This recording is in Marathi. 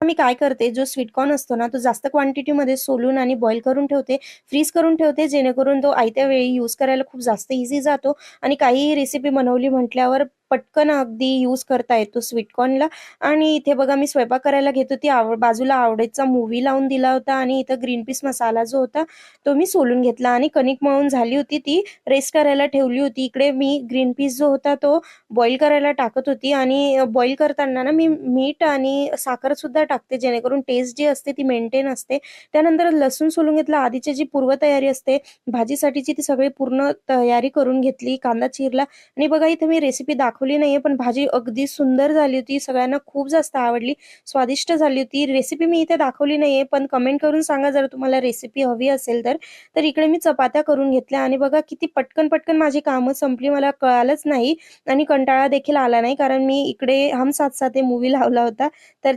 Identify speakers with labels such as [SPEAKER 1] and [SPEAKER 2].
[SPEAKER 1] मी काय करते, जो स्वीट कॉर्न असतो ना, तो जास्त क्वांटिटीमध्ये सोलून आणि बॉईल करून ठेवते, फ्रीज करून ठेवते, जेणेकरून तो आयत्या वेळी यूज करायला खूप जास्त इझी जातो आणि काहीही रेसिपी बनवली म्हटल्यावर पटकन अगदी यूज करता येतो स्वीट कॉर्नला. आणि इथे बघा मी स्वयंपाक करायला घेत होती, बाजूला आवडायचा मूव्ही लावून दिला होता आणि इथं ग्रीन पीस मसाला जो होता, तो मी सोलून घेतला आणि कणिक मळून झाली होती, ती रेस्ट करायला ठेवली होती. इकडे मी ग्रीन पीस जो होता, तो बॉईल करायला टाकत होती आणि बॉईल करताना ना मी मीठ आणि साखर सुद्धा टाकते, जेणेकरून टेस्ट जी असते ती मेंटेन असते. त्यानंतर लसूण सोलून घेतला. आधीची जी पूर्वतयारी असते भाजीसाठीची, ती सगळी पूर्ण तयारी करून घेतली. कांदा चिरला आणि बघा इथे मी रेसिपी दाखवली नाहीये, पण भाजी अगदी सुंदर झाली होती. सगळ्यांना खूप जास्त आवडली. स्वादिष्ट झाली होती. रेसिपी मी इथे दाखवली नाहीये, पण कमेंट करून सांगा जर तुम्हाला रेसिपी हवी असेल तर. तर इकडे मी चपात्या करून घेतल्या आणि बघा किती पटकन माझी कामं संपली. मला कळालंच नाही आणि कंटाळा देखील आला नाही, कारण मी इकडे हम साथ साथ हे मूव्ही लावला होता. तर